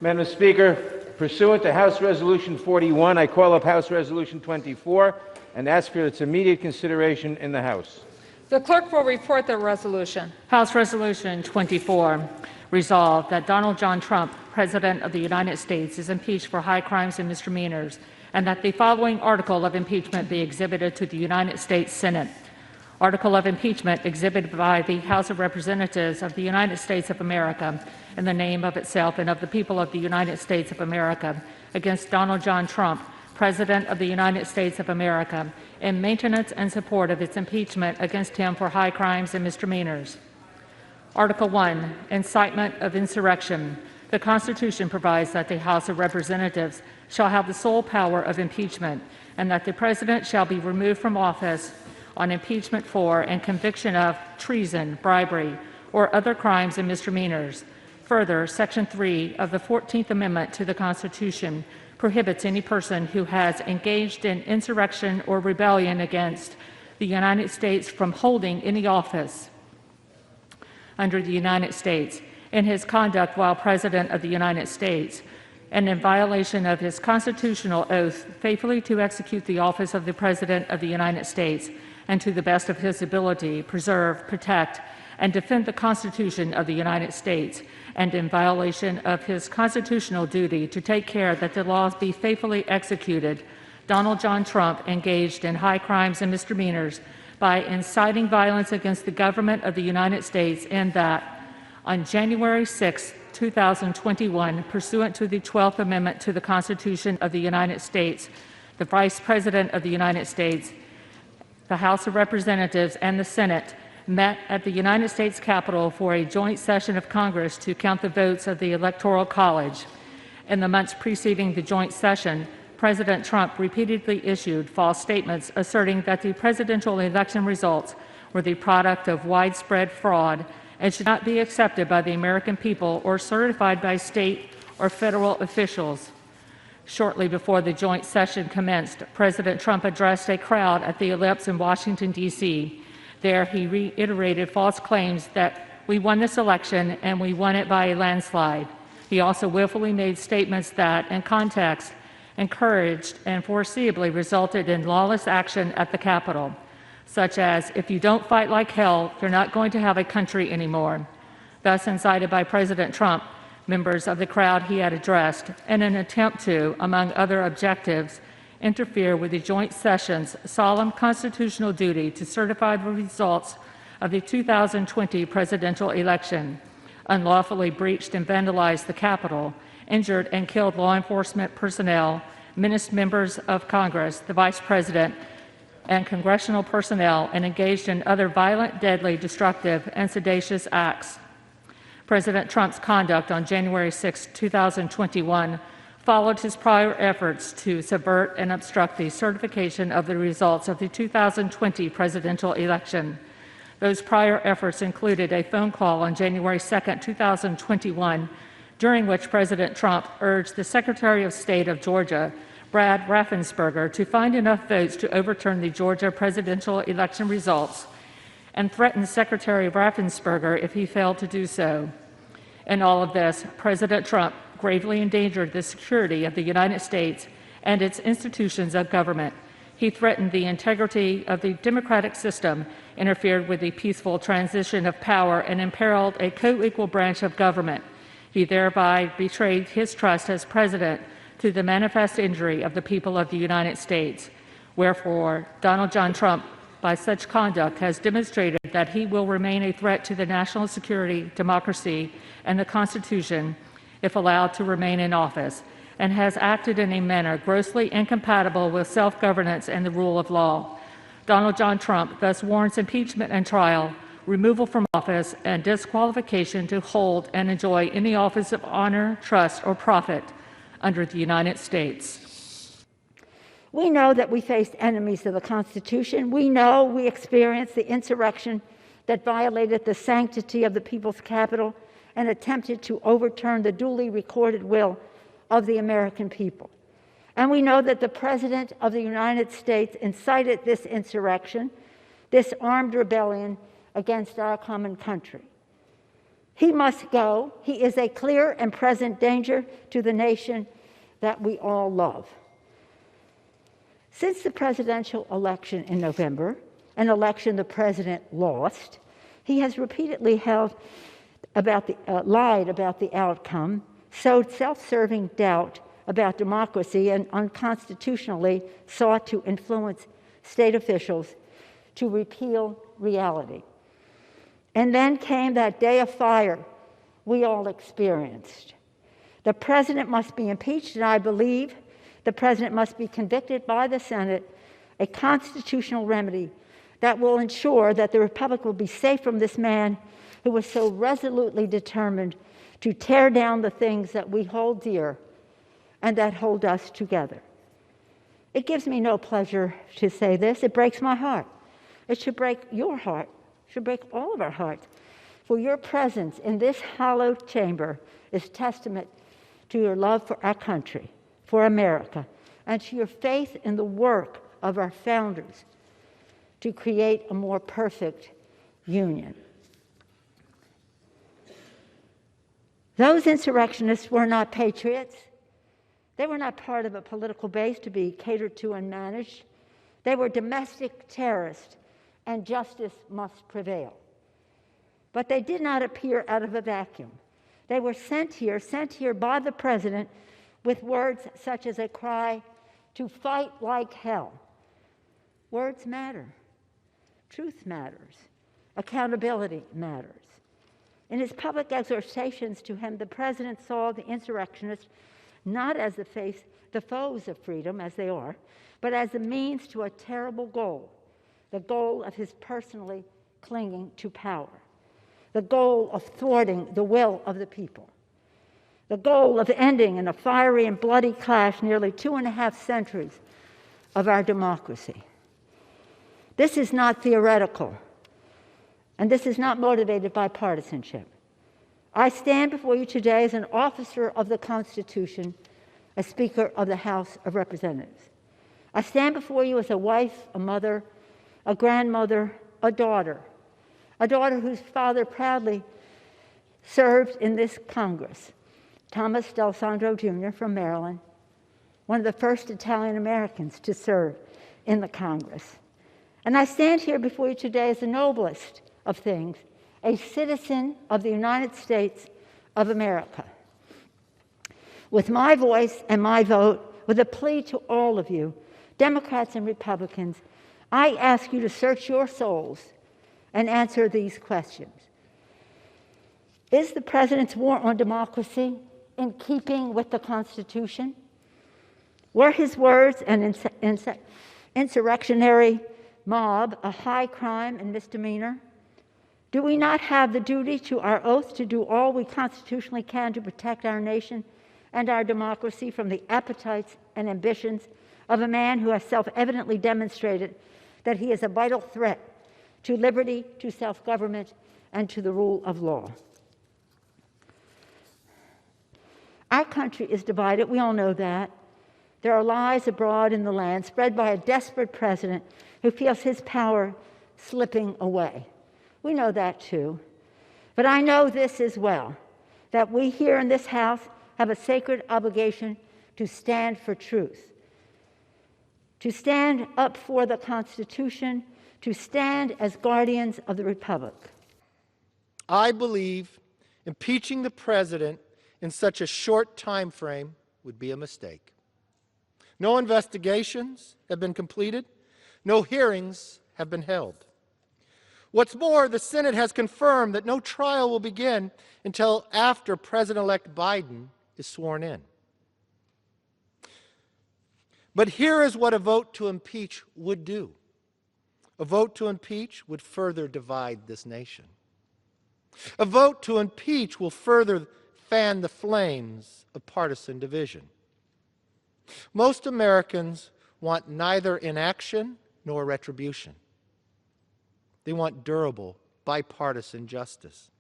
Madam Speaker, pursuant to House Resolution 41, I call up House Resolution 24 and ask for its immediate consideration in the House. The clerk will report the resolution. House Resolution 24, resolved that Donald John Trump, President of the United States, is impeached for high crimes and misdemeanors, and that the following article of impeachment be exhibited to the United States Senate. Article of impeachment exhibited by the House of Representatives of the United States of America in the name of itself and of the people of the United States of America against Donald John Trump, President of the United States of America, in maintenance and support of its impeachment against him for high crimes and misdemeanors. Article 1, incitement of insurrection. The Constitution provides that the House of Representatives shall have the sole power of impeachment, and that the President shall be removed from office on impeachment for and conviction of treason, bribery, or other crimes and misdemeanors. Further, Section 3 of the 14th Amendment to the Constitution prohibits any person who has engaged in insurrection or rebellion against the United States from holding any office under the United States in his conduct while President of the United States, and in violation of his constitutional oath faithfully to execute the office of the President of the United States and to the best of his ability preserve, protect, and defend the Constitution of the United States, and in violation of his constitutional duty to take care that the laws be faithfully executed, Donald John Trump engaged in high crimes and misdemeanors by inciting violence against the government of the United States, and that on January 6, 2021, pursuant to the 12th Amendment to the Constitution of the United States, the Vice President of the United States, the House of Representatives, and the Senate met at the United States Capitol for a joint session of Congress to count the votes of the Electoral College. In the months preceding the joint session, President Trump repeatedly issued false statements asserting that the presidential election results were the product of widespread fraud and should not be accepted by the American people or certified by state or federal officials. Shortly before the joint session commenced, President Trump addressed a crowd at the Ellipse in Washington, D.C. There, he reiterated false claims that we won this election and we won it by a landslide. He also willfully made statements that, in context, encouraged and foreseeably resulted in lawless action at the Capitol, such as, if you don't fight like hell, you're not going to have a country anymore. Thus incited by President Trump, members of the crowd he had addressed, in an attempt to, among other objectives, interfere with the joint session's solemn constitutional duty to certify the results of the 2020 presidential election, unlawfully breached and vandalized the Capitol, injured and killed law enforcement personnel, menaced members of Congress, the Vice President, and congressional personnel, and engaged in other violent, deadly, destructive, and seditious acts. President Trump's conduct on January 6, 2021 followed his prior efforts to subvert and obstruct the certification of the results of the 2020 presidential election. Those prior efforts included a phone call on January 2, 2021, during which President Trump urged the Secretary of State of Georgia, Brad Raffensperger, to find enough votes to overturn the Georgia presidential election results, and threatened Secretary Raffensperger if he failed to do so. In all of this, President Trump gravely endangered the security of the United States and its institutions of government. He threatened the integrity of the democratic system, interfered with the peaceful transition of power, and imperiled a co-equal branch of government. He thereby betrayed his trust as president to the manifest injury of the people of the United States. Wherefore, Donald John Trump, by such conduct, has demonstrated that he will remain a threat to the national security, democracy, and the Constitution if allowed to remain in office, and has acted in a manner grossly incompatible with self-governance and the rule of law. Donald John Trump thus warrants impeachment and trial, removal from office, and disqualification to hold and enjoy any office of honor, trust, or profit under the United States. We know that we faced enemies of the Constitution. We know we experienced the insurrection that violated the sanctity of the people's capital and attempted to overturn the duly recorded will of the American people. And we know that the President of the United States incited this insurrection, this armed rebellion against our common country. He must go. He is a clear and present danger to the nation that we all love. Since the presidential election in November, an election the president lost, he has repeatedly lied about the outcome, sowed self-serving doubt about democracy, and unconstitutionally sought to influence state officials to repeal reality. And then came that day of fire we all experienced. The president must be impeached, and I believe the president must be convicted by the Senate, a constitutional remedy that will ensure that the Republic will be safe from this man who was so resolutely determined to tear down the things that we hold dear and that hold us together. It gives me no pleasure to say this. It breaks my heart. It should break your heart. It should break all of our hearts. For your presence in this hallowed chamber is testament to your love for our country, for America, and to your faith in the work of our founders to create a more perfect union. Those insurrectionists were not patriots. They were not part of a political base to be catered to and managed. They were domestic terrorists, and justice must prevail. But they did not appear out of a vacuum. They were sent here by the president with words such as a cry to fight like hell. Words matter. Truth matters. Accountability matters. In his public exhortations to him, the president saw the insurrectionists not as the foes of freedom, as they are, but as a means to a terrible goal, the goal of his personally clinging to power, the goal of thwarting the will of the people, the goal of ending in a fiery and bloody clash nearly 2.5 centuries of our democracy. This is not theoretical, and this is not motivated by partisanship. I stand before you today as an officer of the Constitution, a Speaker of the House of Representatives. I stand before you as a wife, a mother, a grandmother, a daughter whose father proudly served in this Congress, Thomas D'Alessandro Jr. from Maryland, one of the first Italian Americans to serve in the Congress. And I stand here before you today as the noblest of things, a citizen of the United States of America. With my voice and my vote, with a plea to all of you, Democrats and Republicans, I ask you to search your souls and answer these questions. Is the president's war on democracy in keeping with the Constitution? Were his words an insurrectionary mob a high crime and misdemeanor? Do we not have the duty to our oath to do all we constitutionally can to protect our nation and our democracy from the appetites and ambitions of a man who has self-evidently demonstrated that he is a vital threat to liberty, to self-government, and to the rule of law? Our country is divided. We all know that. There are lies abroad in the land spread by a desperate president who feels his power slipping away. We know that too. But I know this as well, that we here in this House have a sacred obligation to stand for truth, to stand up for the Constitution, to stand as guardians of the Republic. I believe impeaching the president in such a short time frame would be a mistake. No investigations have been completed. No hearings have been held. What's more, the Senate has confirmed that no trial will begin until after President-elect Biden is sworn in. But here is what a vote to impeach would do. A vote to impeach would further divide this nation. A vote to impeach will further fan the flames of partisan division. Most Americans want neither inaction nor retribution. They want durable, bipartisan justice.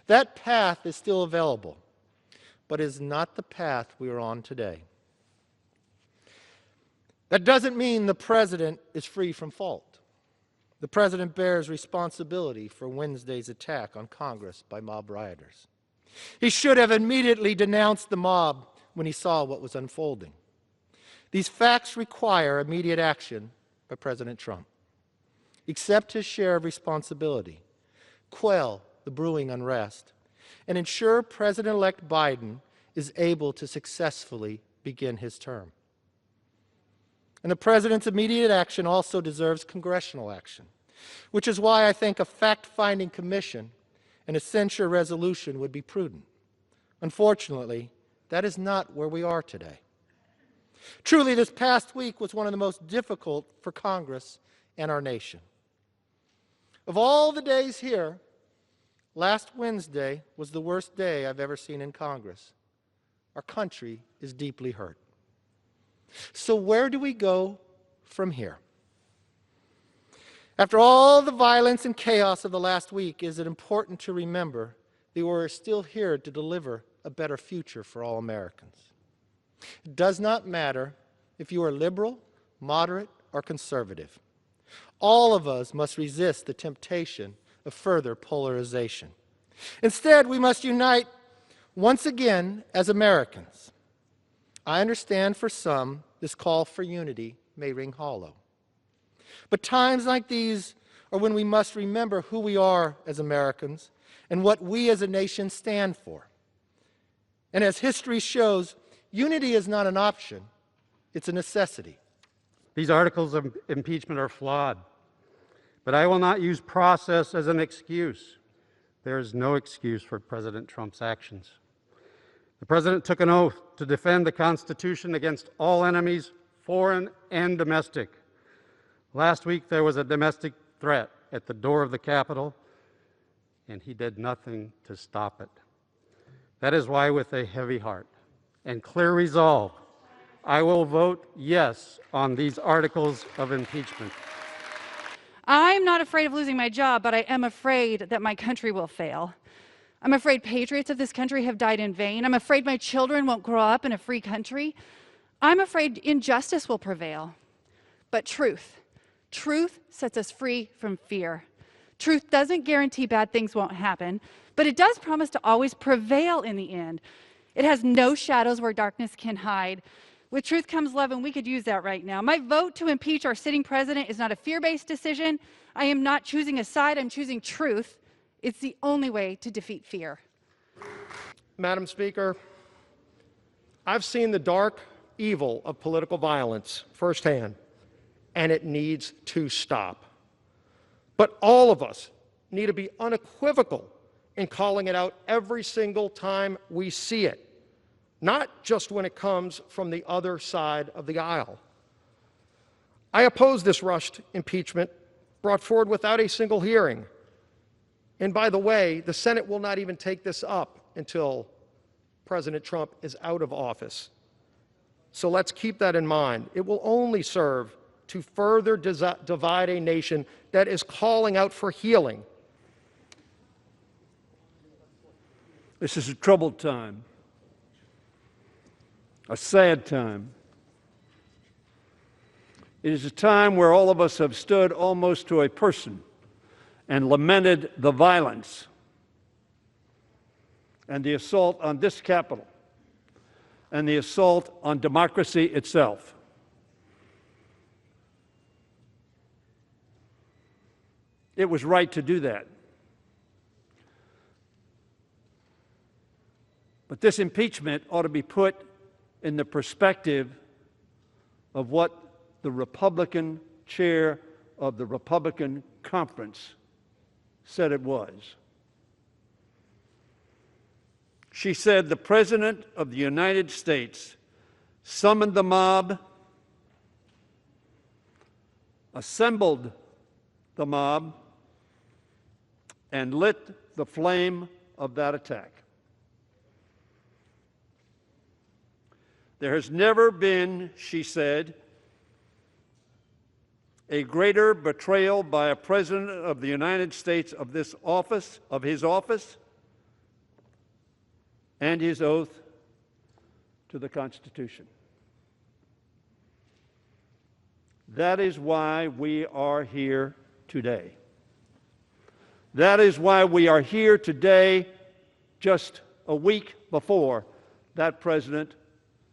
That path is still available, but is not the path we are on today. That doesn't mean the president is free from fault. The president bears responsibility for Wednesday's attack on Congress by mob rioters. He should have immediately denounced the mob when he saw what was unfolding. These facts require immediate action by President Trump. Accept his share of responsibility, quell the brewing unrest, and ensure President-elect Biden is able to successfully begin his term. And the president's immediate action also deserves congressional action, which is why I think a fact-finding commission and a censure resolution would be prudent. Unfortunately, that is not where we are today. Truly, this past week was one of the most difficult for Congress and our nation. Of all the days here, last Wednesday was the worst day I've ever seen in Congress. Our country is deeply hurt. So where do we go from here? After all the violence and chaos of the last week, is it important to remember that we're still here to deliver a better future for all Americans. It does not matter if you are liberal, moderate, or conservative. All of us must resist the temptation of further polarization. Instead, we must unite once again as Americans. I understand for some, this call for unity may ring hollow. But times like these are when we must remember who we are as Americans and what we as a nation stand for. And as history shows, unity is not an option, it's a necessity. These articles of impeachment are flawed, but I will not use process as an excuse. There is no excuse for President Trump's actions. The President took an oath to defend the Constitution against all enemies, foreign and domestic. Last week there was a domestic threat at the door of the Capitol, and he did nothing to stop it. That is why, with a heavy heart and clear resolve, I will vote yes on these articles of impeachment. I'm not afraid of losing my job, but I am afraid that my country will fail. I'm afraid patriots of this country have died in vain. I'm afraid my children won't grow up in a free country. I'm afraid injustice will prevail. But truth sets us free from fear. Truth doesn't guarantee bad things won't happen, but it does promise to always prevail in the end. It has no shadows where darkness can hide. With truth comes love, and we could use that right now. My vote to impeach our sitting president is not a fear-based decision. I am not choosing a side, I'm choosing truth. It's the only way to defeat fear. Madam Speaker, I've seen the dark evil of political violence firsthand, and it needs to stop. But all of us need to be unequivocal in calling it out every single time we see it, not just when it comes from the other side of the aisle. I oppose this rushed impeachment brought forward without a single hearing. And by the way, the Senate will not even take this up until President Trump is out of office. So let's keep that in mind. It will only serve to further divide a nation that is calling out for healing. This is a troubled time, a sad time. It is a time where all of us have stood almost to a person and lamented the violence and the assault on this Capitol and the assault on democracy itself. It was right to do that. But this impeachment ought to be put in the perspective of what the Republican chair of the Republican conference said it was. She said the President of the United States summoned the mob, assembled the mob, and lit the flame of that attack. There has never been, she said, a greater betrayal by a President of the United States of this office, of his office, and his oath to the Constitution. That is why we are here today. That is why we are here today, just a week before that president,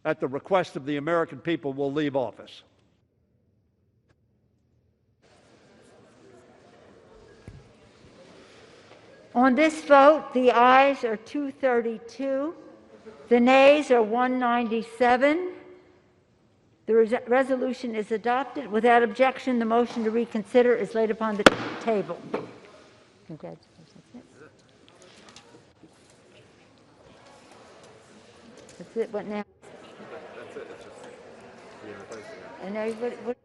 at the request of the American people, will leave office. On this vote, the ayes are 232, the nays are 197. The resolution is adopted. Without objection, the motion to reconsider is laid upon the table. Congratulations. That's it. What now? That's it. It's just, and everybody, what?